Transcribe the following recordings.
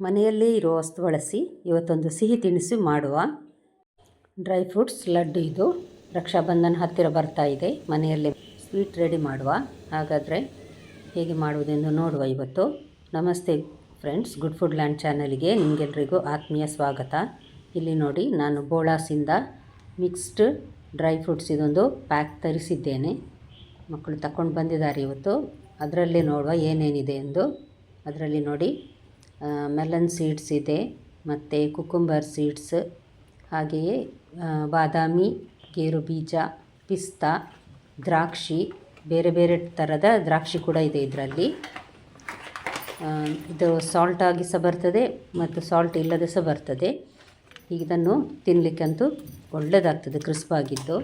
ಮನೆಯಲ್ಲೇ ಇರೋ ವಸ್ತು ಬಳಸಿ ಇವತ್ತೊಂದು ಸಿಹಿ ತಿನಿಸು ಮಾಡುವ. ಡ್ರೈ ಫ್ರೂಟ್ಸ್ ಲಡ್ಡು ಇದು. ರಕ್ಷಾಬಂಧನ ಹತ್ತಿರ ಬರ್ತಾ ಇದೆ. ಮನೆಯಲ್ಲೇ ಸ್ವೀಟ್ ರೆಡಿ ಮಾಡುವ. ಹಾಗಾದರೆ ಹೇಗೆ ಮಾಡುವುದೆಂದು ನೋಡುವ ಇವತ್ತು. ನಮಸ್ತೆ ಫ್ರೆಂಡ್ಸ್, ಗುಡ್ ಫುಡ್ ಲ್ಯಾಂಡ್ ಚಾನಲಿಗೆ ನಿಮಗೆಲ್ಲರಿಗೂ ಆತ್ಮೀಯ ಸ್ವಾಗತ. ಇಲ್ಲಿ ನೋಡಿ, ನಾನು ಬೋಳಾಸಿಂದ ಮಿಕ್ಸ್ಡ್ ಡ್ರೈ ಫ್ರೂಟ್ಸ್ ಇದೊಂದು ಪ್ಯಾಕ್ ತರಿಸಿದ್ದೇನೆ. ಮಕ್ಕಳು ತಗೊಂಡು ಬಂದಿದ್ದಾರೆ ಇವತ್ತು. ಅದರಲ್ಲೇ ನೋಡುವ ಏನೇನಿದೆ ಎಂದು. ಅದರಲ್ಲಿ ನೋಡಿ, ಮೆಲನ್ ಸೀಡ್ಸ್ ಇದೆ, ಮತ್ತು ಕುಕುಂಬರ್ ಸೀಡ್ಸ್, ಹಾಗೆಯೇ ಬಾದಾಮಿ, ಗೇರು ಬೀಜ, ಪಿಸ್ತಾ, ದ್ರಾಕ್ಷಿ, ಬೇರೆ ಬೇರೆ ಥರದ ದ್ರಾಕ್ಷಿ ಕೂಡ ಇದೆ ಇದರಲ್ಲಿ. ಇದು ಸಾಲ್ಟ್ ಆಗಿ ಸಹ ಬರ್ತದೆ ಮತ್ತು ಸಾಲ್ಟ್ ಇಲ್ಲದೆ ಸಹ ಬರ್ತದೆ. ಇದನ್ನು ತಿನ್ನಲಿಕ್ಕಂತೂ ಒಳ್ಳೆಯದಾಗ್ತದೆ, ಕ್ರಿಸ್ಪಾಗಿದ್ದು.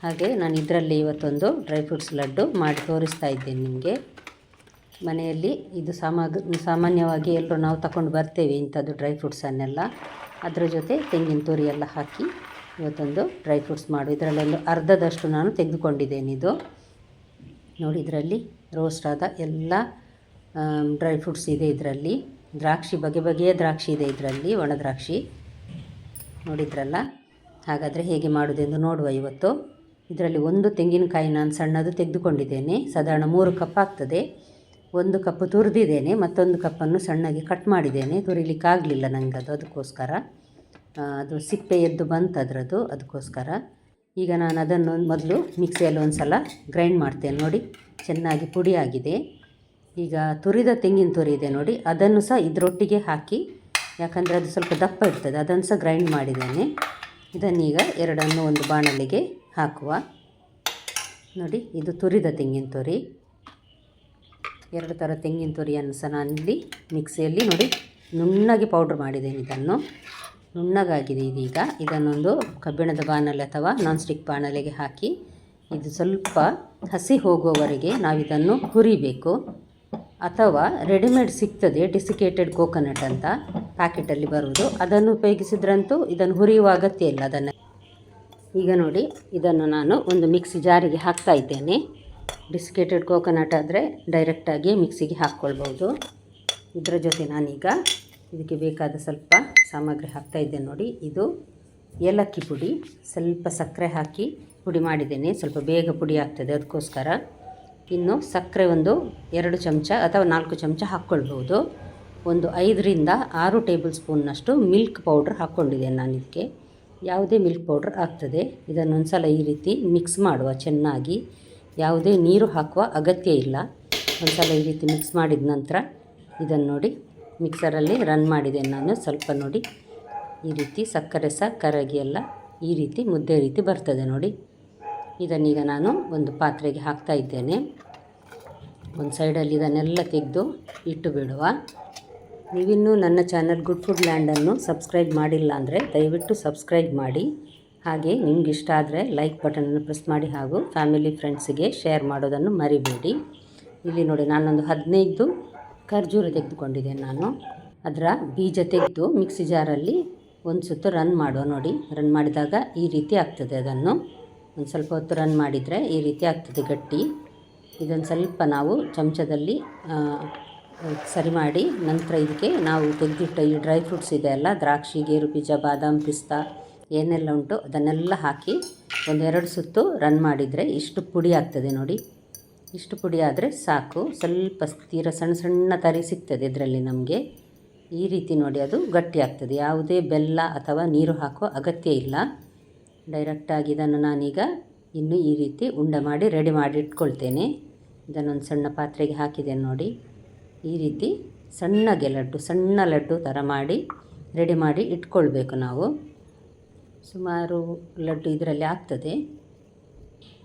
ಹಾಗೆ ನಾನು ಇದರಲ್ಲಿ ಇವತ್ತೊಂದು ಡ್ರೈ ಫ್ರೂಟ್ಸ್ ಲಡ್ಡು ಮಾಡಿ ತೋರಿಸ್ತಾ ಇದ್ದೇನೆ ನಿಮಗೆ. ಮನೆಯಲ್ಲಿ ಇದು ಸಾಮಾನ್ಯವಾಗಿ ಎಲ್ಲರೂ ನಾವು ತಗೊಂಡು ಬರ್ತೇವೆ ಇಂಥದ್ದು ಡ್ರೈ ಫ್ರೂಟ್ಸನ್ನೆಲ್ಲ. ಅದರ ಜೊತೆ ತೆಂಗಿನ ತುರಿ ಎಲ್ಲ ಹಾಕಿ ಇವತ್ತೊಂದು ಡ್ರೈ ಫ್ರೂಟ್ಸ್ ಮಾಡು. ಇದರಲ್ಲೊಂದು ಅರ್ಧದಷ್ಟು ನಾನು ತೆಗೆದುಕೊಂಡಿದ್ದೇನೆ. ಇದು ನೋಡಿ, ಇದರಲ್ಲಿ ರೋಸ್ಟ್ ಆದ ಎಲ್ಲ ಡ್ರೈ ಫ್ರೂಟ್ಸ್ ಇದೆ. ಇದರಲ್ಲಿ ದ್ರಾಕ್ಷಿ, ಬಗೆ ಬಗೆಯ ದ್ರಾಕ್ಷಿ ಇದೆ ಇದರಲ್ಲಿ, ಒಣ ದ್ರಾಕ್ಷಿ ನೋಡಿದ್ರಲ್ಲ. ಹಾಗಾದರೆ ಹೇಗೆ ಮಾಡೋದೆಂದು ನೋಡುವ ಇವತ್ತು. ಇದರಲ್ಲಿ ಒಂದು ತೆಂಗಿನಕಾಯಿ ನಾನು ಸಣ್ಣದು ತೆಗೆದುಕೊಂಡಿದ್ದೇನೆ. ಸಾಧಾರಣ 3 ಕಪ್ ಆಗ್ತದೆ. 1 ಕಪ್ ತುರಿದಿದ್ದೇನೆ, ಮತ್ತೊಂದು ಕಪ್ಪನ್ನು ಸಣ್ಣಗೆ ಕಟ್ ಮಾಡಿದ್ದೇನೆ. ತುರಿಲಿಕ್ಕಾಗಲಿಲ್ಲ ನನಗೆ ಅದಕ್ಕೋಸ್ಕರ. ಅದು ಸಿಪ್ಪೆ ಎದ್ದು ಬಂತು ಅದರದ್ದು, ಅದಕ್ಕೋಸ್ಕರ. ಈಗ ನಾನು ಅದನ್ನು ಮೊದಲು ಮಿಕ್ಸಿಯಲ್ಲಿ ಒಂದು ಸಲ ಗ್ರೈಂಡ್ ಮಾಡ್ತೇನೆ. ನೋಡಿ, ಚೆನ್ನಾಗಿ ಪುಡಿ ಆಗಿದೆ. ಈಗ ತುರಿದ ತೆಂಗಿನ ತುರಿ ಇದೆ ನೋಡಿ, ಅದನ್ನು ಸಹ ಇದರೊಟ್ಟಿಗೆ ಹಾಕಿ, ಯಾಕಂದರೆ ಅದು ಸ್ವಲ್ಪ ದಪ್ಪ ಇರ್ತದೆ, ಅದನ್ನು ಸಹ ಗ್ರೈಂಡ್ ಮಾಡಿದ್ದೇನೆ. ಇದನ್ನೀಗ ಎರಡನ್ನು ಒಂದು ಬಾಣಲೆಗೆ ಹಾಕುವ. ನೋಡಿ, ಇದು ತುರಿದ ತೆಂಗಿನ ತುರಿ. 2 ಥರ ತೆಂಗಿನ ತುರಿಯನ್ನು ಸಹ ನಾನಿಲ್ಲಿ ಮಿಕ್ಸಿಯಲ್ಲಿ ನೋಡಿ ನುಣ್ಣಗೆ ಪೌಡ್ರ್ ಮಾಡಿದ್ದೇನೆ. ಇದನ್ನು ನುಣ್ಣಗಾಗಿದೆ ಇದೀಗ. ಇದನ್ನೊಂದು ಕಬ್ಬಿಣದ ಬಾಣಲೆ ಅಥವಾ ನಾನ್ ಸ್ಟಿಕ್ ಬಾಣಲೆಗೆ ಹಾಕಿ, ಇದು ಸ್ವಲ್ಪ ಹಸಿ ಹೋಗುವವರೆಗೆ ನಾವಿದನ್ನು ಹುರಿಬೇಕು. ಅಥವಾ ರೆಡಿಮೇಡ್ ಸಿಗ್ತದೆ ಡಿಸಿಕೇಟೆಡ್ ಕೋಕೋನಟ್ ಅಂತ, ಪ್ಯಾಕೆಟಲ್ಲಿ ಬರುವುದು, ಅದನ್ನು ಉಪಯೋಗಿಸಿದ್ರಂತೂ ಇದನ್ನು ಹುರಿಯುವ ಅಗತ್ಯ ಇಲ್ಲ. ಅದನ್ನು ಈಗ ನೋಡಿ, ಇದನ್ನು ನಾನು ಒಂದು ಮಿಕ್ಸಿ ಜಾರಿಗೆ ಹಾಕ್ತಾ ಇದ್ದೇನೆ. ಡಿಸಿಕೇಟೆಡ್ ಕೋಕೋನಟ್ ಆದರೆ ಡೈರೆಕ್ಟಾಗಿ ಮಿಕ್ಸಿಗೆ ಹಾಕ್ಕೊಳ್ಬೋದು. ಇದರ ಜೊತೆ ನಾನೀಗ ಇದಕ್ಕೆ ಬೇಕಾದ ಸ್ವಲ್ಪ ಸಾಮಗ್ರಿ ಹಾಕ್ತಾ ಇದ್ದೇನೆ. ನೋಡಿ, ಇದು ಏಲಕ್ಕಿ ಪುಡಿ, ಸ್ವಲ್ಪ ಸಕ್ಕರೆ ಹಾಕಿ ಪುಡಿ ಮಾಡಿದ್ದೇನೆ. ಸ್ವಲ್ಪ ಬೇಗ ಪುಡಿ ಆಗ್ತದೆ, ಅದಕ್ಕೋಸ್ಕರ. ಇನ್ನು ಸಕ್ಕರೆ ಒಂದು 2 ಚಮಚ ಅಥವಾ 4 ಚಮಚ ಹಾಕ್ಕೊಳ್ಬೋದು. ಒಂದು 5ರಿಂದ 6 ಟೇಬಲ್ ಸ್ಪೂನ್ನಷ್ಟು ಮಿಲ್ಕ್ ಪೌಡ್ರ್ ಹಾಕ್ಕೊಂಡಿದ್ದೇನೆ ನಾನು. ಇದಕ್ಕೆ ಯಾವುದೇ ಮಿಲ್ಕ್ ಪೌಡ್ರ್ ಆಗ್ತದೆ. ಇದನ್ನೊಂದು ಸಲ ಈ ರೀತಿ ಮಿಕ್ಸ್ ಮಾಡುವ ಚೆನ್ನಾಗಿ. ಯಾವುದೇ ನೀರು ಹಾಕುವ ಅಗತ್ಯ ಇಲ್ಲ. ಒಂದು ಸಲ ಈ ರೀತಿ ಮಿಕ್ಸ್ ಮಾಡಿದ ನಂತರ ಇದನ್ನು ನೋಡಿ ಮಿಕ್ಸರಲ್ಲಿ ರನ್ ಮಾಡಿದ್ದೇನೆ ನಾನು. ಸ್ವಲ್ಪ ನೋಡಿ, ಈ ರೀತಿ ಸಕ್ಕರೆ ಸಹ ಕರಗಿ ಎಲ್ಲ ಈ ರೀತಿ ಮುದ್ದೆ ರೀತಿ ಬರ್ತದೆ ನೋಡಿ. ಇದನ್ನೀಗ ನಾನು ಒಂದು ಪಾತ್ರೆಗೆ ಹಾಕ್ತಾ ಇದ್ದೇನೆ. ಒಂದು ಸೈಡಲ್ಲಿ ಇದನ್ನೆಲ್ಲ ತೆಗೆದು ಇಟ್ಟು ಬಿಡುವ. ನೀವಿನ್ನೂ ನನ್ನ ಚಾನಲ್ ಗುಡ್ ಫುಡ್ ಲ್ಯಾಂಡನ್ನು ಸಬ್ಸ್ಕ್ರೈಬ್ ಮಾಡಿಲ್ಲ ಅಂದರೆ ದಯವಿಟ್ಟು ಸಬ್ಸ್ಕ್ರೈಬ್ ಮಾಡಿ. ಹಾಗೆ ನಿಮ್ಗೆ ಇಷ್ಟ ಆದರೆ ಲೈಕ್ ಬಟನನ್ನು ಪ್ರೆಸ್ ಮಾಡಿ, ಹಾಗೂ ಫ್ಯಾಮಿಲಿ ಫ್ರೆಂಡ್ಸಿಗೆ ಶೇರ್ ಮಾಡೋದನ್ನು ಮರಿಬೇಡಿ. ಇಲ್ಲಿ ನೋಡಿ, ನಾನೊಂದು 15 ಖರ್ಜೂರ ತೆಗೆದುಕೊಂಡಿದ್ದೇನೆ ನಾನು. ಅದರ ಬೀಜ ತೆಗೆದು ಮಿಕ್ಸಿ ಜಾರಲ್ಲಿ ಒಂದು ಸುತ್ತು ರನ್ ಮಾಡುವ. ನೋಡಿ, ರನ್ ಮಾಡಿದಾಗ ಈ ರೀತಿ ಆಗ್ತದೆ. ಅದನ್ನು ಒಂದು ಸ್ವಲ್ಪ ಹೊತ್ತು ರನ್ ಮಾಡಿದರೆ ಈ ರೀತಿ ಆಗ್ತದೆ ಗಟ್ಟಿ. ಇದನ್ನು ಸ್ವಲ್ಪ ನಾವು ಚಮಚದಲ್ಲಿ ಸರಿ ಮಾಡಿ ನಂತರ ಇದಕ್ಕೆ ನಾವು ತೆಗೆದಿಟ್ಟ ಈ ಡ್ರೈ ಫ್ರೂಟ್ಸ್ ಇದೆ ಅಲ್ಲ, ದ್ರಾಕ್ಷಿ, ಗೇರು ಬೀಜ, ಬಾದಾಮ್, ಪಿಸ್ತಾ ಏನೆಲ್ಲ ಉಂಟು ಅದನ್ನೆಲ್ಲ ಹಾಕಿ ಒಂದು 2 ಸುತ್ತು ರನ್ ಮಾಡಿದರೆ ಇಷ್ಟು ಪುಡಿ ಆಗ್ತದೆ ನೋಡಿ. ಇಷ್ಟು ಪುಡಿ ಆದರೆ ಸಾಕು. ಸ್ವಲ್ಪ ತೀರ ಸಣ್ಣ ಸಣ್ಣ ತರಿ ಸಿಗ್ತದೆ ಇದರಲ್ಲಿ ನಮಗೆ. ಈ ರೀತಿ ನೋಡಿ, ಅದು ಗಟ್ಟಿ ಆಗ್ತದೆ. ಯಾವುದೇ ಬೆಲ್ಲ ಅಥವಾ ನೀರು ಹಾಕುವ ಅಗತ್ಯ ಇಲ್ಲ. ಡೈರೆಕ್ಟಾಗಿ ಇದನ್ನು ನಾನೀಗ ಇನ್ನು ಈ ರೀತಿ ಉಂಡೆ ಮಾಡಿ ರೆಡಿ ಮಾಡಿ ಇಟ್ಕೊಳ್ತೇನೆ. ಇದನ್ನೊಂದು ಸಣ್ಣ ಪಾತ್ರೆಗೆ ಹಾಕಿದ್ದೇನೆ ನೋಡಿ. ಈ ರೀತಿ ಸಣ್ಣ ಲಡ್ಡು ಥರ ಮಾಡಿ ರೆಡಿ ಮಾಡಿ ಇಟ್ಕೊಳ್ಬೇಕು ನಾವು. ಸುಮಾರು ಲಡ್ಡು ಇದರಲ್ಲಿ ಆಗ್ತದೆ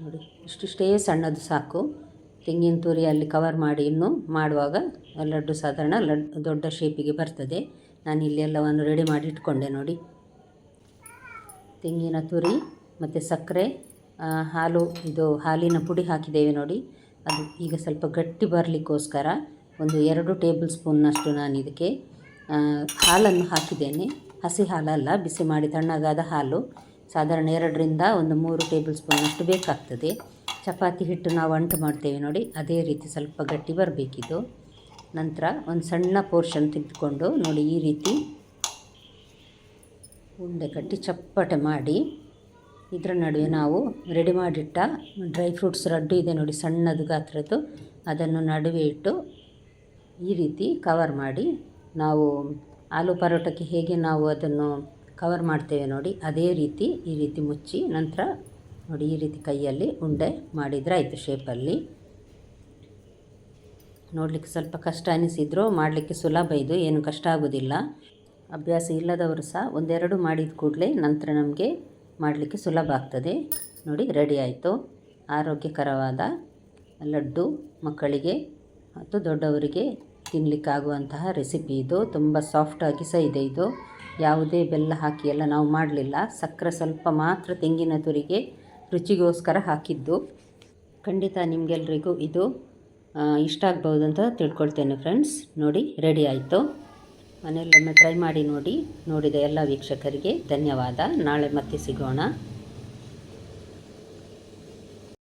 ನೋಡಿ. ಇಷ್ಟಿಷ್ಟೇ ಸಣ್ಣದು ಸಾಕು. ತೆಂಗಿನ ತುರಿಯಲ್ಲಿ ಕವರ್ ಮಾಡಿ ಇನ್ನು ಮಾಡುವಾಗ ಲಡ್ಡು ಸಾಧಾರಣ ದೊಡ್ಡ ಶೇಪಿಗೆ ಬರ್ತದೆ. ನಾನು ಇಲ್ಲಿ ಎಲ್ಲವನ್ನು ರೆಡಿ ಮಾಡಿ ಇಟ್ಕೊಂಡೆ ನೋಡಿ. ತೆಂಗಿನ ತುರಿ ಮತ್ತು ಸಕ್ಕರೆ, ಹಾಲು, ಇದು ಹಾಲಿನ ಪುಡಿ ಹಾಕಿದ್ದೇವೆ ನೋಡಿ. ಅದು ಈಗ ಸ್ವಲ್ಪ ಗಟ್ಟಿ ಬರಲಿಕ್ಕೋಸ್ಕರ ಒಂದು 2 ಟೇಬಲ್ ಸ್ಪೂನ್ನಷ್ಟು ನಾನು ಇದಕ್ಕೆ ಹಾಲನ್ನು ಹಾಕಿದ್ದೇನೆ. ಹಸಿ ಹಾಲಲ್ಲ, ಬಿಸಿ ಮಾಡಿ ತಣ್ಣಗಾದ ಹಾಲು. ಸಾಧಾರಣ 2ರಿಂದ 3 ಟೇಬಲ್ ಸ್ಪೂನ್ನಷ್ಟು ಬೇಕಾಗ್ತದೆ. ಚಪಾತಿ ಹಿಟ್ಟು ನಾವು ಅಂಟು ಮಾಡ್ತೇವೆ ನೋಡಿ, ಅದೇ ರೀತಿ ಸ್ವಲ್ಪ ಗಟ್ಟಿ ಬರಬೇಕಿದು. ನಂತರ ಒಂದು ಸಣ್ಣ ಪೋರ್ಷನ್ ತೆಗೆದುಕೊಂಡು ನೋಡಿ ಈ ರೀತಿ ಉಂಡೆ ಕಟ್ಟಿ ಚಪ್ಪಟೆ ಮಾಡಿ ಇದರ ನಡುವೆ ನಾವು ರೆಡಿ ಮಾಡಿಟ್ಟ ಡ್ರೈ ಫ್ರೂಟ್ಸ್ ಲಡ್ಡು ಇದೆ ನೋಡಿ, ಸಣ್ಣದು ಗಾತ್ರದ್ದು, ಅದನ್ನು ನಡುವೆ ಇಟ್ಟು ಈ ರೀತಿ ಕವರ್ ಮಾಡಿ, ನಾವು ಆಲೂ ಪರೋಟಕ್ಕೆ ಹೇಗೆ ನಾವು ಅದನ್ನು ಕವರ್ ಮಾಡ್ತೇವೆ ನೋಡಿ, ಅದೇ ರೀತಿ ಈ ರೀತಿ ಮುಚ್ಚಿ ನಂತರ ನೋಡಿ ಈ ರೀತಿ ಕೈಯಲ್ಲಿ ಉಂಡೆ ಮಾಡಿದರೆ ಆಯಿತು ಶೇಪಲ್ಲಿ. ನೋಡಲಿಕ್ಕೆ ಸ್ವಲ್ಪ ಕಷ್ಟ ಅನಿಸಿದ್ರು ಮಾಡಲಿಕ್ಕೆ ಸುಲಭ, ಇದು ಏನು ಕಷ್ಟ ಆಗೋದಿಲ್ಲ. ಅಭ್ಯಾಸ ಇಲ್ಲದವರು ಸಹ ಒಂದೆರಡು ಮಾಡಿದ ಕೂಡಲೇ ನಂತರ ನಮಗೆ ಮಾಡಲಿಕ್ಕೆ ಸುಲಭ ಆಗ್ತದೆ. ನೋಡಿ ರೆಡಿ ಆಯಿತು ಆರೋಗ್ಯಕರವಾದ ಲಡ್ಡು, ಮಕ್ಕಳಿಗೆ ಮತ್ತು ದೊಡ್ಡವರಿಗೆ ತಿನ್ನಲಿಕ್ಕಾಗುವಂತಹ ರೆಸಿಪಿ ಇದು. ತುಂಬ ಸಾಫ್ಟಾಗಿ ಸಹ ಇದೆ ಇದು. ಯಾವುದೇ ಬೆಲ್ಲ ಹಾಕಿ ಎಲ್ಲ ನಾವು ಮಾಡಲಿಲ್ಲ, ಸಕ್ಕರೆ ಸ್ವಲ್ಪ ಮಾತ್ರ ತೆಂಗಿನ ತುರಿಗೆ ರುಚಿಗೋಸ್ಕರ ಹಾಕಿದ್ದು. ಖಂಡಿತ ನಿಮಗೆಲ್ರಿಗೂ ಇದು ಇಷ್ಟ ಆಗ್ಬೋದು ಅಂತ ತಿಳ್ಕೊಳ್ತೇನೆ ಫ್ರೆಂಡ್ಸ್. ನೋಡಿ ರೆಡಿ ಆಯಿತು. ಮನೆಯಲ್ಲೊಮ್ಮೆ ಟ್ರೈ ಮಾಡಿ ನೋಡಿ. ನೋಡಿದ ಎಲ್ಲ ವೀಕ್ಷಕರಿಗೆ ಧನ್ಯವಾದ. ನಾಳೆ ಮತ್ತೆ ಸಿಗೋಣ.